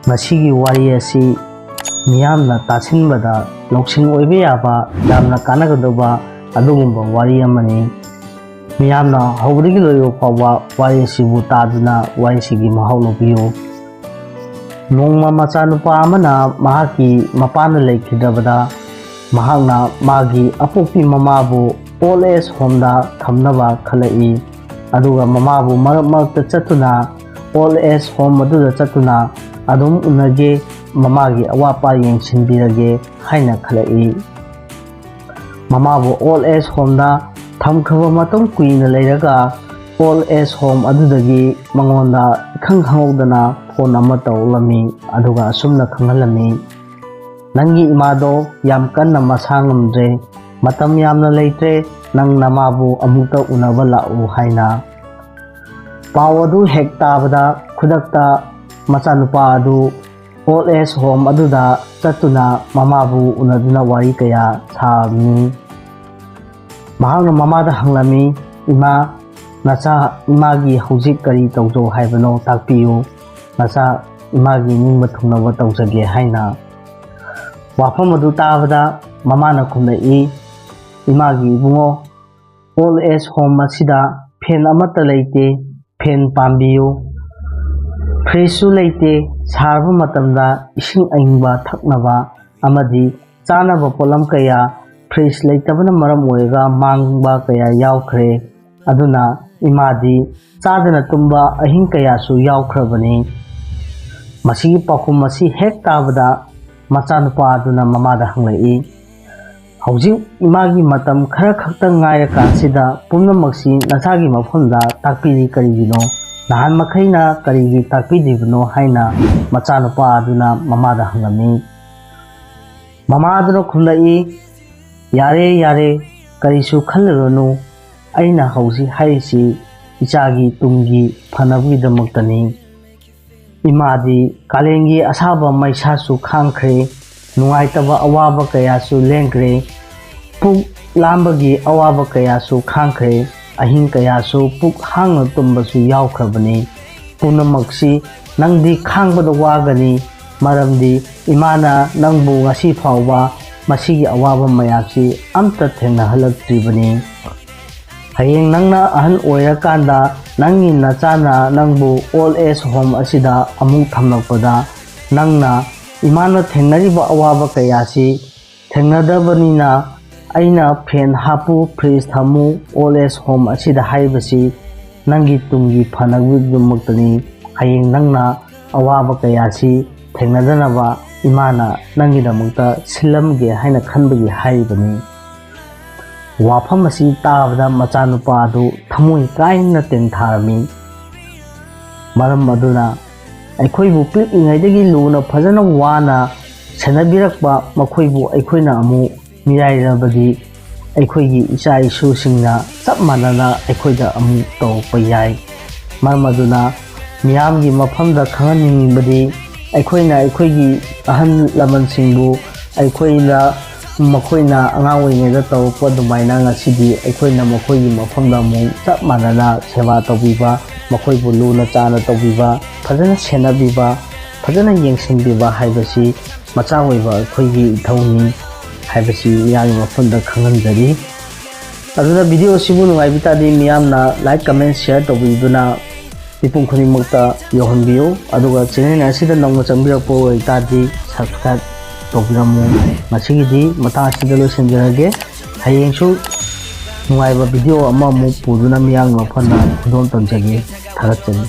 ꯃꯁꯤꯒꯤ ꯋꯥꯔꯤ ꯑꯁꯤ ꯃꯤꯌꯥꯝꯅ ꯇꯥꯁꯤꯟꯕꯗ ꯂꯧꯁꯤꯡ ꯑꯣꯏꯕ ꯌꯥꯕ ꯌꯥꯝꯅ ꯀꯥꯟꯅꯒꯗꯕ ꯑꯗꯨꯒꯨꯝꯕ ꯋꯥꯔꯤ ꯑꯃꯅꯤ꯫ ꯃꯤꯌꯥꯝꯅ ꯍꯧꯕꯗꯒꯤ ꯂꯣꯏꯕ ꯐꯥꯎꯕ ꯋꯥꯔꯤ ꯑꯁꯤꯕꯨ ꯇꯥꯗꯨꯅ ꯋꯥꯔꯤꯁꯤꯒꯤ ꯃꯍꯥꯎ ꯂꯧꯕꯤꯌꯨ꯫ ꯅꯣꯡꯃ ꯃꯆꯥꯅꯨꯄꯥ ꯑꯃꯅ ꯃꯍꯥꯛꯀꯤ ꯃꯄꯥꯅ ꯂꯩꯈꯤꯗ꯭ꯔꯕꯗ ꯃꯍꯥꯛꯅ ꯃꯥꯒꯤ ꯑꯄꯣꯛꯄꯤ ꯃꯃꯥꯕꯨ ꯑꯣꯜ ꯑꯦꯖ ꯍꯣꯝꯗ ꯊꯝꯅꯕ ꯈꯜꯂꯛꯏ꯫ ꯑꯗꯨꯒ ꯃꯃꯥꯕꯨ ꯃꯔꯛ ꯃꯔꯛꯇ ꯆꯠꯇꯨꯅ ꯑꯣꯜ ꯑꯦꯖ ꯍꯣꯝ ꯑꯗꯨꯗ ꯆꯠꯇꯨꯅ ꯑꯗꯨꯝ ꯎꯅꯒꯦ, ꯃꯃꯥꯒꯤ ꯑꯋꯥꯠ ꯑꯄꯥ ꯌꯦꯡꯁꯤꯟꯕꯤꯔꯒꯦ ꯍꯥꯏꯅ ꯈꯜꯂꯛꯏ꯫ ꯃꯃꯥꯕꯨ ꯑꯣꯜ ꯑꯦꯖ ꯍꯣꯝꯗ ꯊꯝꯈ꯭ꯔꯕ ꯃꯇꯝ ꯀꯨꯏꯅ ꯂꯩꯔꯒ ꯑꯣꯜ ꯑꯦꯖ ꯍꯣꯝ ꯑꯗꯨꯗꯒꯤ ꯃꯉꯣꯟꯗ ꯏꯈꯪ ꯈꯪꯍꯧꯗꯅ ꯐꯣꯟ ꯑꯃ ꯇꯧꯔꯛꯂꯝꯃꯤ꯫ ꯑꯗꯨꯒ ꯑꯁꯨꯝꯅ ꯈꯪꯍꯜꯂꯝꯃꯤ, ꯅꯪꯒꯤ ꯏꯃꯥꯗꯣ ꯌꯥꯝ ꯀꯟꯅ ꯃꯁꯥ ꯉꯝꯗ꯭ꯔꯦ, ꯃꯇꯝ ꯌꯥꯝꯅ ꯂꯩꯇ꯭ꯔꯦ, ꯅꯪ ꯅꯃꯥꯕꯨ ꯑꯃꯨꯛꯇ ꯎꯅꯕ ꯂꯥꯛꯎ ꯍꯥꯏꯅ꯫ ꯄꯥꯎ ꯑꯗꯨ ꯍꯦꯛ ꯇꯥꯕꯗ ꯈꯨꯗꯛꯇ ꯃꯆꯥꯅꯨꯄꯥ ꯑꯗꯨ ꯑꯣꯜ ꯑꯦꯖ ꯍꯣꯝ ꯑꯗꯨꯗ ꯆꯠꯇꯨꯅ ꯃꯃꯥꯕꯨ ꯎꯅꯗꯨꯅ ꯋꯥꯔꯤ ꯀꯌꯥ ꯁꯥꯕꯅꯤ꯫ ꯃꯍꯥꯛꯅ ꯃꯃꯥꯗ ꯍꯪꯂꯝꯃꯤ, ꯏꯃꯥ, ꯅꯆꯥ ꯏꯃꯥꯒꯤ ꯍꯧꯖꯤꯛ ꯀꯔꯤ ꯇꯧꯖꯧ ꯍꯥꯏꯕꯅꯣ ꯇꯥꯛꯄꯤꯌꯨ, ꯅꯆꯥ ꯏꯃꯥꯒꯤ ꯅꯤꯡꯕ ꯊꯨꯡꯅꯕ ꯇꯧꯖꯒꯦ ꯍꯥꯏꯅ꯫ ꯋꯥꯐꯝ ꯑꯗꯨ ꯇꯥꯕꯗ ꯃꯃꯥꯅ ꯈꯨꯝꯂꯛꯏ, ꯏꯃꯥꯒꯤ ꯏꯕꯨꯡꯉꯣ, ꯑꯣꯜ ꯑꯦꯖ ꯍꯣꯝ ꯑꯁꯤꯗ ꯐꯦꯟ ꯑꯃꯠꯇ ꯂꯩꯇꯦ, ꯐꯦꯟ ꯄꯥꯝꯕꯤꯌꯨ, ꯐ꯭ꯔꯤꯖꯁꯨ ꯂꯩꯇꯦ, ꯁꯥꯔꯕ ꯃꯇꯝꯗ ꯏꯁꯤꯡ ꯑꯏꯪꯕ ꯊꯛꯅꯕ ꯑꯃꯗꯤ ꯆꯥꯅꯕ ꯄꯣꯠꯂꯝ ꯀꯌꯥ ꯐ꯭ꯔꯤꯖ ꯂꯩꯇꯕꯅ ꯃꯔꯝ ꯑꯣꯏꯔꯒ ꯃꯥꯡꯕ ꯀꯌꯥ ꯌꯥꯎꯈ꯭ꯔꯦ, ꯑꯗꯨꯅ ꯏꯃꯥꯗꯤ ꯆꯥꯗꯅ ꯇꯨꯝꯕ ꯑꯍꯤꯡ ꯀꯌꯥꯁꯨ ꯌꯥꯎꯈ꯭ꯔꯕꯅꯤ꯫ ꯃꯁꯤꯒꯤ ꯄꯥꯎꯈꯨꯝ ꯑꯁꯤ ꯍꯦꯛ ꯇꯥꯕꯗ ꯃꯆꯥꯅꯨꯄꯥ ꯑꯗꯨꯅ ꯃꯃꯥꯗ ꯍꯪꯂꯛꯏ, ꯍꯧꯖꯤꯛ ꯏꯃꯥꯒꯤ ꯃꯇꯝ ꯈꯔ ꯈꯛꯇꯪ ꯉꯥꯏꯔꯀꯥꯟꯁꯤꯗ ꯄꯨꯝꯅꯃꯛꯁꯤ ꯅꯆꯥꯒꯤ ꯃꯐꯝꯗ ꯇꯥꯛꯄꯤꯔꯤ ꯀꯔꯤꯒꯤꯅꯣ, ꯅꯍꯥꯟ ꯃꯈꯩꯅ ꯀꯔꯤꯒꯤ ꯇꯥꯛꯄꯤꯗ꯭ꯔꯤꯕꯅꯣ ꯍꯥꯏꯅ ꯃꯆꯥꯅꯨꯄꯥ ꯑꯗꯨꯅ ꯃꯃꯥꯗ ꯍꯪꯂꯝꯃꯤ꯫ ꯃꯃꯥ ꯑꯗꯨꯅ ꯈꯨꯝꯂꯛꯏ, ꯌꯥꯔꯦ ꯌꯥꯔꯦ, ꯀꯔꯤꯁꯨ ꯈꯜꯂꯨꯔꯅꯨ, ꯑꯩꯅ ꯍꯧꯖꯤꯛ ꯍꯥꯏꯔꯤꯁꯤ ꯏꯆꯥꯒꯤ ꯇꯨꯡꯒꯤ ꯐꯅꯕꯒꯤꯗꯃꯛꯇꯅꯤ꯫ ꯏꯃꯥꯗꯤ ꯀꯥꯂꯦꯟꯒꯤ ꯑꯁꯥꯕ ꯃꯩꯁꯥꯁꯨ ꯈꯥꯡꯈ꯭ꯔꯦ, ꯅꯨꯡꯉꯥꯏꯇꯕ ꯑꯋꯥꯕ ꯀꯌꯥꯁꯨ ꯂꯦꯟꯈ꯭ꯔꯦ, ꯄꯨꯛ ꯂꯥꯝꯕꯒꯤ ꯑꯋꯥꯕ ꯀꯌꯥꯁꯨ ꯈꯥꯡꯈ꯭ꯔꯦ, ꯑꯍꯤꯡ ꯀꯌꯥꯁꯨ ꯄꯨꯛ ꯍꯥꯡꯅ ꯇꯨꯝꯕꯁꯨ ꯌꯥꯎꯈ꯭ꯔꯕꯅꯤ꯫ ꯄꯨꯝꯅꯃꯛꯁꯤ ꯅꯪꯗꯤ ꯈꯥꯡꯕꯗ ꯋꯥꯒꯅꯤ, ꯃꯔꯝꯗꯤ ꯏꯃꯥꯅ ꯅꯪꯕꯨ ꯉꯁꯤ ꯐꯥꯎꯕ ꯃꯁꯤꯒꯤ ꯑꯋꯥꯕ ꯃꯌꯥꯝꯁꯤ ꯑꯝꯇ ꯊꯦꯡꯅꯍꯜꯂꯛꯇ꯭ꯔꯤꯕꯅꯤ꯫ ꯍꯌꯦꯡ ꯅꯪꯅ ꯑꯍꯟ ꯑꯣꯏꯔꯀꯥꯟꯗ ꯅꯪꯒꯤ ꯅꯆꯥꯅ ꯅꯪꯕꯨ ꯑꯣꯜ ꯑꯦꯖ ꯍꯣꯝ ꯑꯁꯤꯗ ꯑꯃꯨꯛ ꯊꯝꯂꯛꯄꯗ ꯅꯪꯅ ꯏꯃꯥꯅ ꯊꯦꯡꯅꯔꯤꯕ ꯑꯋꯥꯕ ꯀꯌꯥꯁꯤ ꯊꯦꯡꯅꯗꯕꯅꯤꯅ ꯑꯩꯅ ꯐꯦꯟ ꯍꯥꯞꯄꯨ, ꯐ꯭ꯔꯤꯖ ꯊꯝꯃꯨ, ꯑꯣꯜ ꯑꯦꯖ ꯍꯣꯝ ꯑꯁꯤꯗ ꯍꯥꯏꯔꯤꯕꯁꯤ ꯅꯪꯒꯤ ꯇꯨꯡꯒꯤ ꯐꯅꯕꯒꯤꯗꯃꯛꯇꯅꯤ꯫ ꯍꯌꯦꯡ ꯅꯪꯅ ꯑꯋꯥꯕ ꯀꯌꯥꯁꯤ ꯊꯦꯡꯅꯗꯅꯕ ꯏꯃꯥꯅ ꯅꯪꯒꯤꯗꯃꯛꯇ ꯁꯤꯜꯂꯝꯒꯦ ꯍꯥꯏꯅ ꯈꯟꯕꯒꯤ ꯍꯥꯏꯔꯤꯕꯅꯤ꯫ ꯋꯥꯐꯝ ꯑꯁꯤ ꯇꯥꯕꯗ ꯃꯆꯥꯅꯨꯄꯥ ꯑꯗꯨ ꯊꯃꯣꯏ ꯀꯥꯏꯅ ꯇꯦꯟꯊꯥꯔꯝꯃꯤ꯫ ꯃꯔꯝ ꯑꯗꯨꯅ ꯑꯩꯈꯣꯏꯕꯨ ꯄꯤꯛꯂꯤꯉꯩꯗꯒꯤ ꯂꯨꯅ ꯐꯖꯅ ꯋꯥꯅ ꯁꯦꯟꯅꯕꯤꯔꯛꯄ ꯃꯈꯣꯏꯕꯨ ꯑꯩꯈꯣꯏꯅ ꯑꯃꯨꯛ ꯃꯤꯔꯥꯏꯔꯕꯗꯤ ꯑꯩꯈꯣꯏꯒꯤ ꯏꯆꯥ ꯏꯁꯨꯁꯤꯡꯅ ꯆꯞ ꯃꯥꯟꯅꯅ ꯑꯩꯈꯣꯏꯗ ꯑꯃꯨꯛ ꯇꯧꯔꯛꯄ ꯌꯥꯏ꯫ ꯃꯔꯝ ꯑꯗꯨꯅ ꯃꯤꯌꯥꯝꯒꯤ ꯃꯐꯝꯗ ꯈꯪꯍꯟꯅꯤꯡꯕꯗꯤ ꯑꯩꯈꯣꯏꯅ ꯑꯩꯈꯣꯏꯒꯤ ꯑꯍꯜ ꯂꯃꯟꯁꯤꯡꯕꯨ ꯃꯈꯣꯏꯅ ꯑꯉꯥꯡ ꯑꯣꯏꯔꯤꯉꯩꯗ ꯇꯧꯔꯛꯄ ꯑꯗꯨꯃꯥꯏꯅ ꯉꯁꯤꯗꯤ ꯑꯩꯈꯣꯏꯅ ꯃꯈꯣꯏꯒꯤ ꯃꯐꯝꯗ ꯑꯃꯨꯛ ꯆꯞ ꯃꯥꯟꯅꯅ ꯁꯦꯕꯥ ꯇꯧꯕꯤꯕ, ꯃꯈꯣꯏꯕꯨ ꯂꯨꯅ ꯆꯥꯟꯅ ꯇꯧꯕꯤꯕ, ꯐꯖꯅ ꯁꯦꯟꯅꯕꯤꯕ, ꯐꯖꯅ ꯌꯦꯡꯁꯤꯟꯕꯤꯕ ꯍꯥꯏꯕꯁꯤ ꯃꯆꯥ ꯑꯣꯏꯕ ꯑꯩꯈꯣꯏꯒꯤ ꯏꯊꯧꯅꯤ ꯍꯥꯏꯕꯁꯤ ꯃꯤꯌꯥꯝꯒꯤ ꯃꯐꯝꯗ ꯈꯪꯍꯟꯖꯔꯤ꯫ ꯑꯗꯨꯅ ꯚꯤꯗꯤꯑꯣ ꯑꯁꯤꯕꯨ ꯅꯨꯡꯉꯥꯏꯕꯤ ꯇꯥꯔꯗꯤ ꯃꯤꯌꯥꯝꯅ ꯂꯥꯏꯛ, ꯀꯃꯦꯟ, ꯁꯤꯌꯔ ꯇꯧꯕꯤꯗꯨꯅ ꯃꯤꯄꯨꯝ ꯈꯨꯗꯤꯡꯃꯛꯇ ꯌꯧꯍꯟꯕꯤꯌꯨ꯫ ꯑꯗꯨꯒ ꯆꯦꯅꯦꯜ ꯑꯁꯤꯗ ꯅꯧꯅ ꯆꯪꯕꯤꯔꯛꯄ ꯑꯣꯏꯇꯥꯔꯗꯤ ꯁꯕꯁꯀ꯭ꯔꯥꯏꯕ ꯇꯧꯕꯤꯔꯝꯃꯨ꯫ ꯉꯁꯤꯒꯤꯗꯤ ꯃꯇꯥꯡ ꯑꯁꯤꯗ ꯂꯣꯏꯁꯤꯟꯖꯔꯒꯦ꯫ ꯍꯌꯦꯡꯁꯨ ꯅꯨꯡꯉꯥꯏꯕ ꯚꯤꯗꯤꯑꯣ ꯑꯃꯃꯨꯛ ꯄꯨꯗꯨꯅ ꯃꯤꯌꯥꯝꯒꯤ ꯃꯐꯝꯗ ꯈꯨꯗꯣꯜ ꯇꯝꯖꯒꯦ꯫ ꯊꯥꯒꯠꯆꯔꯤ꯫